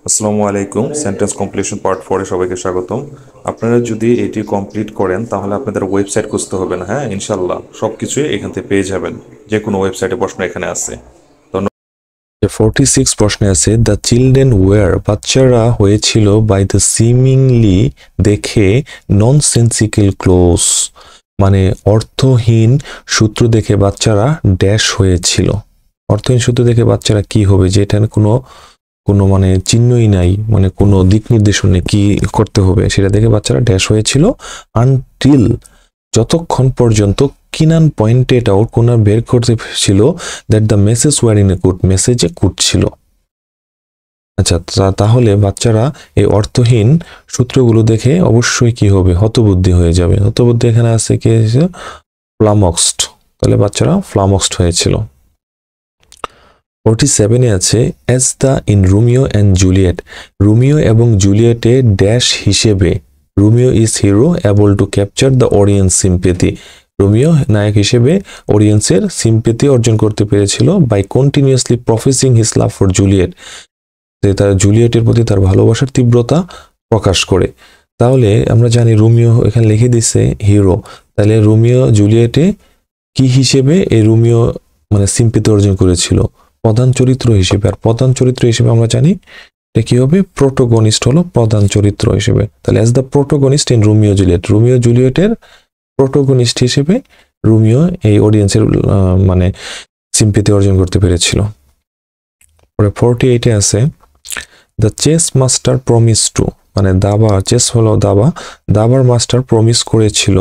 আসসালামু আলাইকুম। Sentence completion part 4 এ সবাইকে স্বাগতম। আপনারা যদি এটি কমপ্লিট করেন তাহলে আপনাদের ওয়েবসাইট খুঁজতে হবে না। হ্যাঁ, ইনশাল্লাহ সবকিছুই এখান থেকে পেয়ে যাবেন। যে কোনো ওয়েবসাইটে প্রশ্ন এখানে আছে। 46 প্রশ্নে আছে দ্য চিলড্রেন ওয়ার, বাচ্চারা হয়েছিল বাই দ্য সিমিংলি দেখে ননসেন্সিক্যাল ক্লোজ, মানে অর্থহীন সূত্র দেখে বাচ্চারা ড্যাশ হয়েছিল। অর্থহীন সূত্র দেখে বাচ্চারা কি হবে, যে এটা কোনো কোনো মানে চিহ্নই নাই, মানে কোনো দিক নির্দেশন নেই কি করতে হবে, সেটা দেখে বাচ্চারা ড্যাশ হয়েছিল। আনটিল, যতক্ষণ পর্যন্ত কিনান পয়েন্টেড আউট, কোনার বের করতে ছিল that the message were in a good, মেসেজে গুড ছিল। আচ্ছা, তাহলে বাচ্চারা এই অর্থহীন সূত্রগুলো দেখে অবশ্যই কি হবে, হতবুদ্ধি হয়ে যাবে। হতবুদ্ধি এখানে আছে কি, ফ্লামক্সড, তাহলে বাচ্চারা ফ্লামক্সড হয়েছিল। 47-এ আছে as the in Romeo and Juliet, Romeo এবং জুলিয়েটে ড্যাশ হিসেবে, Romeo is hero able to capture the audience sympathy, Romeo নায়ক হিসেবে অডিয়েন্সের সিম্পেথি অর্জন করতে পেরেছিল by continuously professing his love for Juliet, তার জুলিয়েটের প্রতি তার ভালোবাসার তীব্রতা প্রকাশ করে। তাহলে আমরা জানি রোমিও এখানে লিখে দিছে হিরো, তাহলে রোমিও জুলিয়েটে কি হিসেবে এই রোমিও মানে সিম্পেথি অর্জন করেছিল, প্রধান চরিত্র হিসেবে। আর প্রধান চরিত্র হিসেবে আমরা জানি এটা কি হবে, প্রোটোগনিস্ট হলো প্রধান চরিত্র হিসেবে। তাহলে as the protagonist in Romeo Juliet, Romeo জুলিয়েটের প্রোটোগনিস্ট হিসেবে রোমিও এই অডিয়েন্সের মানে সিম্পেথি অর্জন করতে পেরেছিল। পরে 48-এ আছে the chess master promise to, মানে দাবা, চেস হলো দাবা, দাবার মাস্টার প্রমিস করেছিল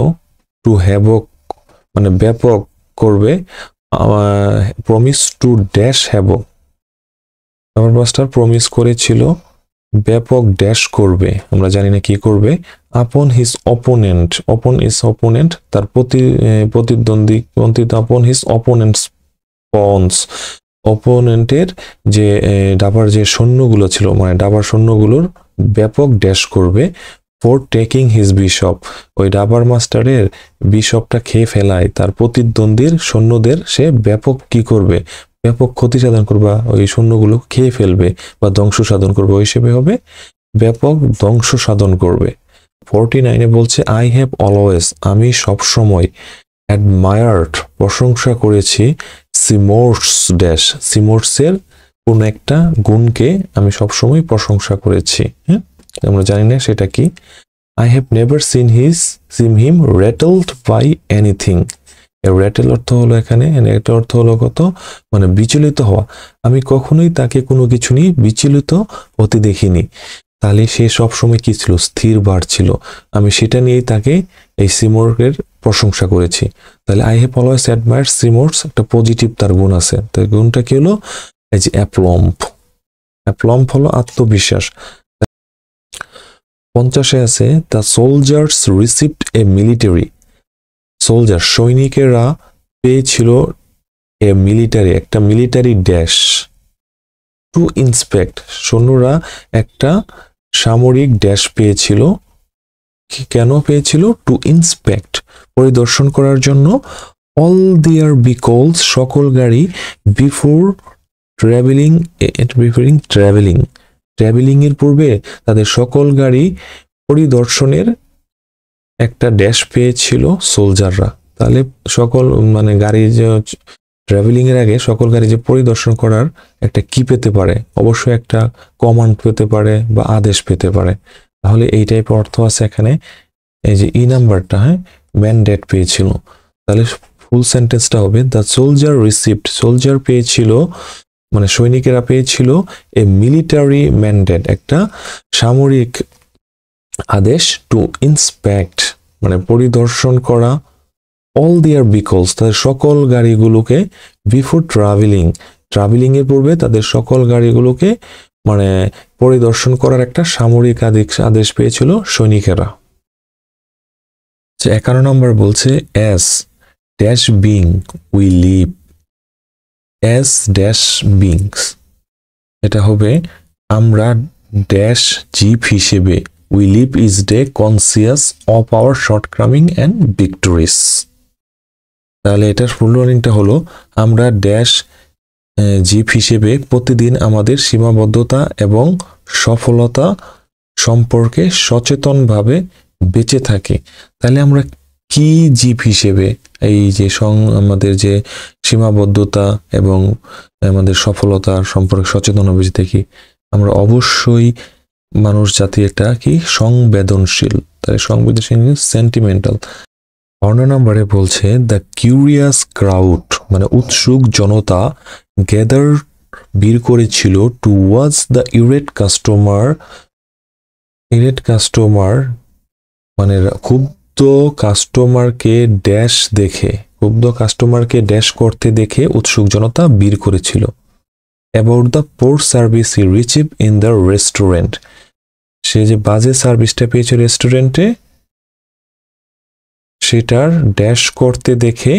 টু হ্যাভক, মানে ব্যাপক করবে, প্রমিস টু ড্যাশ হ্যাভক, দাবার মাস্টার প্রমিস করেছিল ব্যাপক ড্যাশ করবে, আমরা জানি না কি করবে, upon his opponent, upon is opponent, তার প্রতিদ্বন্দ্বী, আপন হিজ অপোনেন্টস পন্স, অপোনেন্টের যে দাবার যে সৈন্যগুলো ছিল, মানে দাবার সৈন্যগুলোর ব্যাপক ড্যাশ করবে, ফর টেকিং হিজ বিশপ, ওই দাবার মাস্টারের বিশপটা খেয়ে ফেলায় তার প্রতিদ্বন্দ্বীর সৈন্যদের সে ব্যাপক কি করবে, ব্যাপক ক্ষতি সাধন করবে, ওই সৈন্যগুলো খেয়ে ফেলবে বা ধ্বংস সাধন করবে, ওই হিসেবে হবে ব্যাপক ধ্বংস সাধন করবে। 49-এ বলছে আই হ্যাভ অলওয়েজ, আমি সবসময়, অ্যাডমায়ার্ড প্রশংসা করেছি, সিমোর্স ড্যাশ, সিমোর্সের কোন একটা গুণকে আমি সবসময় প্রশংসা করেছি। হ্যাঁ, আমরা জানি না সেটা কি। I have never seen him rattled by anything, rattle অর্থ হলো এখানে, এটা অর্থ হলো কত, মানে বিচলিত হওয়া, আমি কখনোই তাকে কোনো কিছু নিয়ে বিচলিত হতে দেখিনি। তাহলে সে সবসময় কি ছিল, স্থির ছিল, আমি সেটা নিয়েই তাকে এই সিমোর্সের প্রশংসা করেছি। তাহলে আই হ্যাভ অলওয়েজ অ্যাডমায়ার্ড সিমোর্স, একটা পজিটিভ তার গুণ আছে, তার গুণটা কি হলো, এই যে অ্যাপ্লম্প, অ্যাপ্লম্প হলো আত্মবিশ্বাস। 50-এ আছে the soldiers received a military, soldier সৈনিকেরা পেয়েছিল এ মিলিটারি, একটা মিলিটারি ড্যাশ, টু ইন্সপেক্ট, সৈন্যরা একটা সামরিক ড্যাশ পেয়েছিল, কেন পেয়েছিল, টু ইন্সপেক্ট, পরিদর্শন করার জন্য, অল দেয়ার ভেহিকলস, সকল গাড়ি, বিফোর ট্রাভেলিং, ট্রাভেলিং এর পূর্বে তাদের সকল গাড়ি পরিদর্শনের একটা ড্যাশ পেয়েছিল সোলজাররা। তাহলে সকল মানে গাড়ি যে ট্রাভেলিং এর আগে সকল গাড়ি যে পরিদর্শন করার একটা কি পেতে পারে, অবশ্যই একটা কমান্ড পেতে পারে বা আদেশ পেতে পারে। তাহলে এই টাইপের অর্থ আছে এখানে, এই যে ই নাম্বারটা, হ্যাঁ, ম্যান্ডেট পেয়েছিল। তাহলে ফুল সেন্টেন্সটা হবে দ্য সোলজার রিসিভড, সোলজার পেয়েছিল, মানে সৈনিকেরা পেয়েছিল এ মিলিটারি ম্যান্ডেট, একটা সামরিক আদেশ, টু ইন্সপেক্ট মানে পরিদর্শন করা, অল দেয়ার ভেহিকলস তাদের সকল গাড়িগুলোকে, বিফোর ট্রাভেলিং এর পূর্বে তাদের সকল গাড়িগুলোকে মানে পরিদর্শন করার একটা সামরিক আদেশ পেয়েছিল সৈনিকেরা। 51 নম্বর বলছে as dash being we live, as dash beings, এটা হবে আমরা ড্যাশ জীব হিসেবে, we live is the conscious of our shortcoming and victories. তাহলে এটার ফুল মিনিংটা হলো আমরা ড্যাশ জীব হিসেবে প্রতিদিন আমাদের সীমাবদ্ধতা এবং সফলতা সম্পর্কে সচেতনভাবে বেঁচে থাকি। তাহলে আমরা কি জীব হিসেবে এই যে আমাদের যে সীমাবদ্ধতা এবং আমাদের সফলতা সম্পর্কে সচেতন বেঁচে থাকি, আমরা অবশ্যই মানুষ জাতি একটা কি সংবেদনশীল। তাহলে সংবেদনশীল সেন্টিমেন্টাল। 4 নম্বরে বলছে দ্য কিউরিয়াস ক্রাউড, মানে উৎসুক জনতা গ্যাদার বের করেছিল টুয়ার্ডস দ্য ইরেট কাস্টমার মানে ক্ষুব্ধ কাস্টমারকে ড্যাশ করতে দেখে উৎসুক জনতা বের করেছিল। About the poor service he received in the restaurant, সে যে বাজে সার্ভিসটা পেয়েছে রেস্টুরেন্টে সেটার ড্যাশ করতে দেখে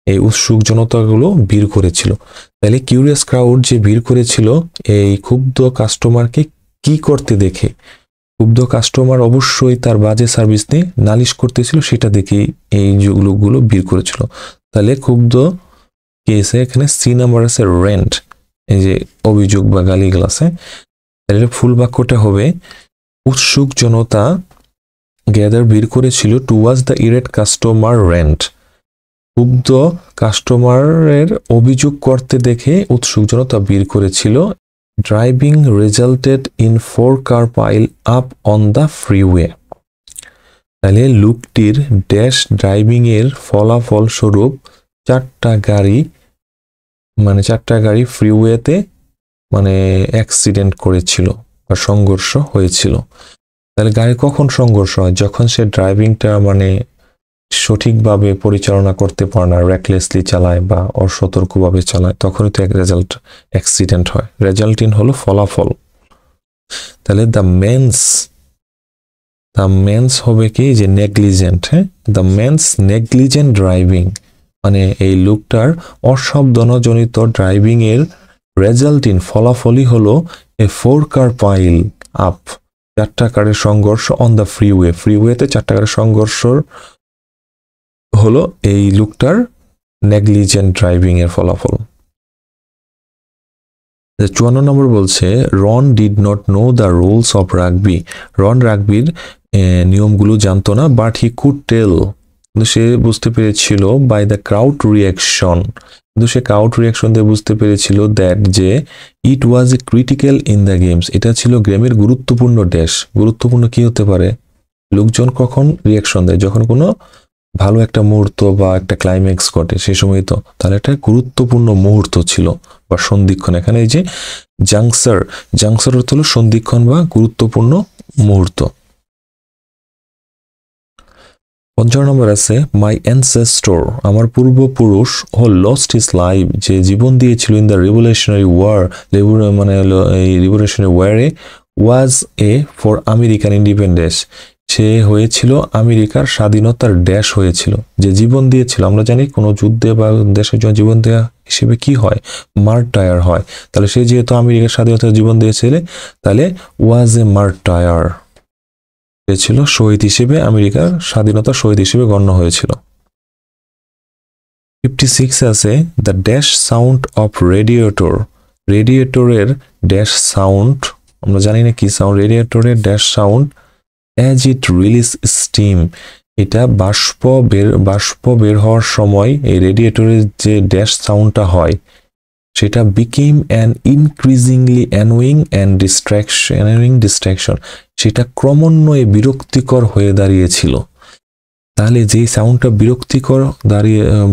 এই উৎসুক জনতাগুলো ভিড় করেছিল। তাহলে কিউরিয়াস ক্রাউড যে ভিড় করেছিল এই ক্ষুব্ধ কাস্টমারকে কি করতে দেখে, ক্ষুব্ধ কাস্টমার অবশ্যই তার বাজে সার্ভিস নিয়ে নালিশ করতেছিল, সেটা দেখেই এই লোকগুলো ভিড় করেছিল। তাহলে ক্ষুব্ধ কেসে এখানে সি নাম্বার আছে রেন্ট, এই যে অভিযোগ বা গালিগালাজে। তাহলে ফুল বাক্যটা হবে উৎসুক জনতা গ্যাদার ভিড় করেছিল towards the irate customer rant, ক্ষুব্ধ কাস্টমারের অভিযোগ করতে দেখে উৎসুক জনতা ভিড় করেছিল। Driving resulted in 4 car pile up on the freeway, তাহলে লোকটির ড্যাশ ড্রাইভিং এর ফলাফল স্বরূপ 4টা গাড়ি ফ্রিওয়েতে মানে অ্যাক্সিডেন্ট করেছিল বা সংঘর্ষ হয়েছিল। তাহলে গাড়ি কখন সংঘর্ষ হয়? যখন সে ড্রাইভিংটা মানে সঠিকভাবে পরিচালনা করতে পারে না, রেকলেসলি চালায় বা অসতর্কভাবে চালায়, তখনই তো অ্যাক্সিডেন্ট হয়। রেজাল্টিন হলো ফলাফল। তাহলে দ্য মেন্স হবে কি যে নেগলিজেন্ট, হ্যাঁ, দ্য মেন্স নেগলিজেন্ট ড্রাইভিং মানে এই লোকটার অসাবধানজনিত ড্রাইভিং এর রেজাল্টিন ফলাফলই হলো এ 4 car পাইল আপ, 4টা কারের সংঘর্ষ অন দ্য ফ্রিওয়েতে 4টা কারের সংঘর্ষ হলো এই লোকটার নেগলিজেন্ট ড্রাইভিং এর ফলাফল। 54 নম্বর বলছে Ron did not know the rules of rugby, Ron রাগবির নিয়মগুলো জানতো না, বাট হি কুড টেল, কিন্তু সে বুঝতে পেরেছিল বাই দ্য ক্রাউড রিয়াকশন, কিন্তু সে ক্রাউড রিয়াকশন দিয়ে বুঝতে পেরেছিল দ্যাট যে it was a critical in the games, এটা ছিল গেমের গুরুত্বপূর্ণ ড্যাশ। গুরুত্বপূর্ণ কি হতে পারে? লোকজন কখন রিয়াকশন দেয়? যখন কোনো ভালো একটা মুহূর্ত বা একটা ক্লাইম্যাক্স ঘটে সেই সময় তো, তাহলে একটা গুরুত্বপূর্ণ মুহূর্ত ছিল বা সন্ধিক্ষণ। এখানে এই যে জাংসার অর্থ হলো সন্ধিক্ষণ বা গুরুত্বপূর্ণ মুহূর্ত। 55 নম্বর আছে মাই অ্যানসেস্টর, আমার পূর্বপুরুষ লস্ট হিজ লাইফ, যে জীবন দিয়েছিল ইন দ্য রিভলিউশনারি ওয়ার, মানে এই রিভলিউশনারি ওয়ারে was a for American independence, সে হয়েছিল আমেরিকার স্বাধীনতার ড্যাশ হয়েছিল, যে জীবন দিয়েছিল। আমরা জানি কোনো যুদ্ধে বা দেশের জন্য জীবন দেওয়া হিসেবে কি হয়? মার্টায়ার হয়। তাহলে সে যেহেতু আমেরিকার স্বাধীনতার জীবন দিয়েছিল, তাহলে ওয়াজ এ মার্টায়ার, সে ছিল শহীদ হিসেবে, আমেরিকার স্বাধীনতা শহীদ হিসেবে গণ্য হয়েছিল। 56 আছে দ্য ড্যাশ সাউন্ড অফ রেডিয়েটরের ড্যাশ সাউন্ড, আমরা জানি না কি সাউন্ড, রেডিয়েটরের dash sound as it release steam, এটা বাষ্প বের হওয়ার সময় এই রেডিয়েটরের যে ড্যাশ সাউন্ডটা হয় সেটা became an increasingly annoying and distraction, সেটা ক্রমান্বয়ে বিরক্তিকর হয়ে দাঁড়িয়েছিল। তাহলে যেই সাউন্ডটা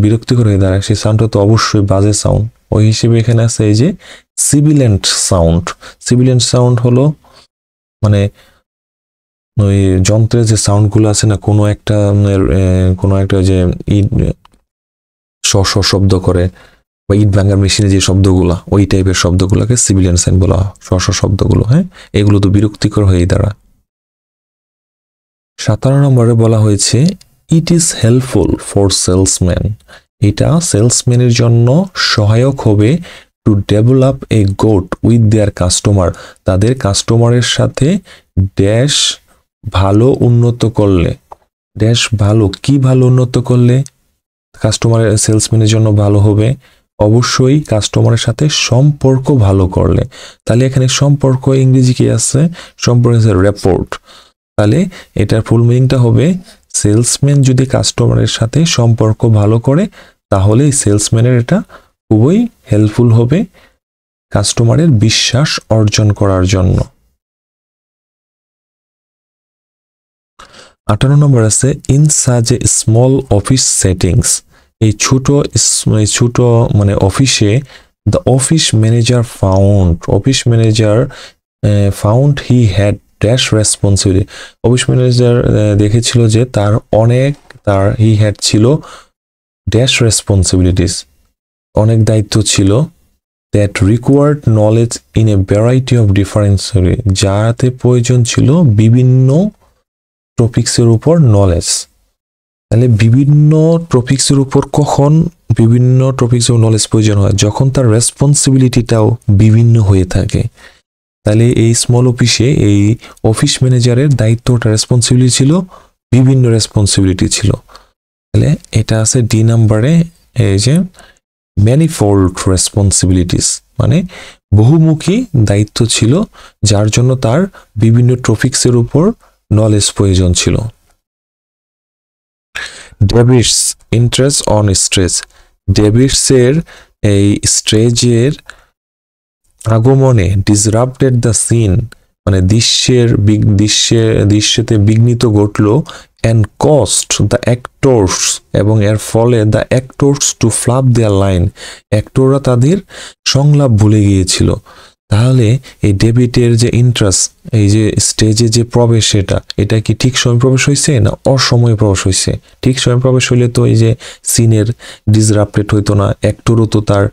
বিরক্তিকর হয়ে দাঁড়ায় সেই সাউন্ডটা তো অবশ্যই বাজে সাউন্ড। ওই হিসেবে এখানে আছে এই যে সিবিলেন্ট সাউন্ড হলো মানে ওই যন্ত্রের যে সাউন্ডগুলো আছে না, কোনো একটা যে ইট শব্দ করে বা ইট ভাঙার মেশিনে যে শব্দগুলো, ওই টাইপের শব্দগুলোকে সিবিলেন্ট সাউন্ড বলা হয়, শব্দগুলো। হ্যাঁ, এগুলো তো বিরক্তিকর হয়েই দাঁড়ায়। 57 নম্বরে বলা হয়েছে it is helpful for salesman, এটা সেলসম্যানের জন্য সহায়ক হবে to develop a goat with their customer, তাদের কাস্টমারের সাথে ড্যাশ ভালো উন্নত করলে, ড্যাশ ভালো কি ভালো উন্নত করলে কাস্টমারের সেলসম্যানের জন্য ভালো হবে, অবশ্যই কাস্টমারের সাথে সম্পর্ক ভালো করলে। তাহলে এখানে সম্পর্ক ইংরেজি কি আছে? সম্পর্ক আছে রেপোর্ট। তাহলে এটার ফুল মিনিংটা হবে সেলসম্যান যদি কাস্টমারের সাথে সম্পর্ক ভালো করে তাহলে সেলসম্যানের এটা খুবই হেল্পফুল হবে কাস্টমারের বিশ্বাস অর্জন করার জন্য। 58 নম্বর আছে in such a small office settings. এই ছোট মানে অফিসে the office manager found he had dash responsibility. Office manager দেখেছিল যে হি হ্যাড ছিল ড্যাশ রেসপন্সিবিলিটিস, অনেক দায়িত্ব ছিল, that required knowledge in a variety of different, যাতে প্রয়োজন ছিল বিভিন্ন টপিক্সের উপর নলেজ। তাহলে বিভিন্ন টপিক্সের উপর কখন বিভিন্ন টপিক্সের নলেজ প্রয়োজন হয়? যখন তার রেসপন্সিবিলিটিটাও বিভিন্ন হয়ে থাকে। তাহলে এই স্মল অফিসে এই অফিস ম্যানেজারের দায়িত্বটা রেসপন্সিবিলিটি ছিল, বিভিন্ন রেসপন্সিবিলিটি ছিল। তাহলে এটা আছে ডি নাম্বারে, এই যে ম্যানিফোল্ড রেসপন্সিবিলিটিস, মানে বহুমুখী দায়িত্ব ছিল যার জন্য তার বিভিন্ন টপিক্সের উপর নলেজ প্রয়োজন ছিল। David's interest on stress. ডেভিডসের এই আগমনে ডিসরাপ্টেড দ্য সিন, মানে দৃশ্যেতে বিঘ্নিত ঘটলো, অ্যান্ড কস্ট দ্য অ্যাক্টর্স, এবং এর ফলে the actors to flub their line, অ্যাক্টররা তাদের সংলাপ ভুলে গিয়েছিল। তাহলে এই ডেভিডের যে ইন্টারেস্ট, এই যে স্টেজে যে প্রবেশ, এটা কি ঠিক সময় প্রবেশ হয়েছে না অসময়ে প্রবেশ হয়েছে? ঠিক সময় প্রবেশ হইলে তো এই যে সিনের ডিসরাপ্টেড হইতো না, অ্যাক্টরও তো তার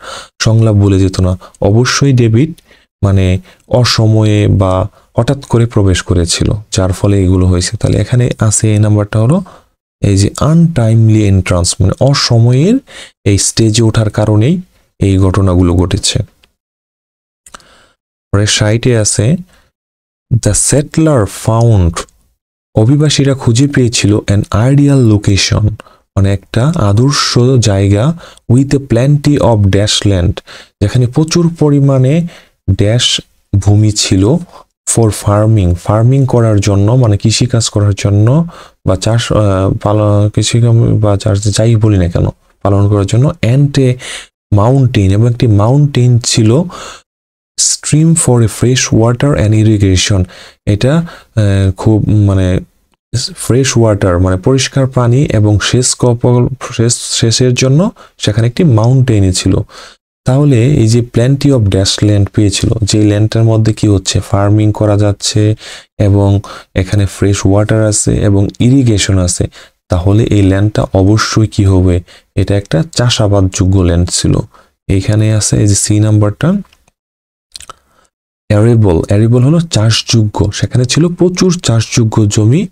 সংলাপ ভুলে যেত না। অবশ্যই ডেভিড মানে অসময়ে বা হঠাৎ করে প্রবেশ করেছিল, যার ফলে এগুলো হয়েছে। তাহলে এখানে আছে এই নাম্বারটা হলো এই যে আনটাইমলি এন্ট্রান্স, মানে অসময়ের এই স্টেজে ওঠার কারণেই এই ঘটনাগুলো ঘটেছে। সাইটে আছে দ্য সেটলার ফাউন্ড, অভিবাসীরা খুঁজে পেয়েছিল অ্যান আইডিয়াল লোকেশন, মানে একটা আদর্শ জায়গা, with a plenty of dash land, যেখানে প্রচুর পরিমাণে ড্যাশ ভূমি ছিল, ফর ফার্মিং করার জন্য, মানে কৃষিকাজ করার জন্য বা চাষ যাই বলি না কেন পালন করার জন্য, অ্যান্ড এ মাউন্টেন, এবং একটি মাউন্টেন ছিল, stream for a fresh water and irrigation, এটা খুব মানে ফ্রেশ ওয়াটার মানে পরিষ্কার পানি এবং সেচের জন্য সেখানে একটি মাউন্টেনই ছিল। তাহলে এই যে প্ল্যান্টি অফ ড্যাশ ল্যান্ড পেয়েছিল, যে ল্যান্ডটার মধ্যে কি হচ্ছে, ফার্মিং করা যাচ্ছে এবং এখানে ফ্রেশ ওয়াটার আছে এবং ইরিগেশন আছে, তাহলে এই ল্যান্ডটা অবশ্যই কি হবে, এটা একটা চাষাবাদযোগ্য ল্যান্ড ছিল। এইখানে আছে এই যে সি নাম্বারটা, অ্যারেবল হলো চাষযোগ্য, সেখানে ছিল প্রচুর চাষযোগ্য জমি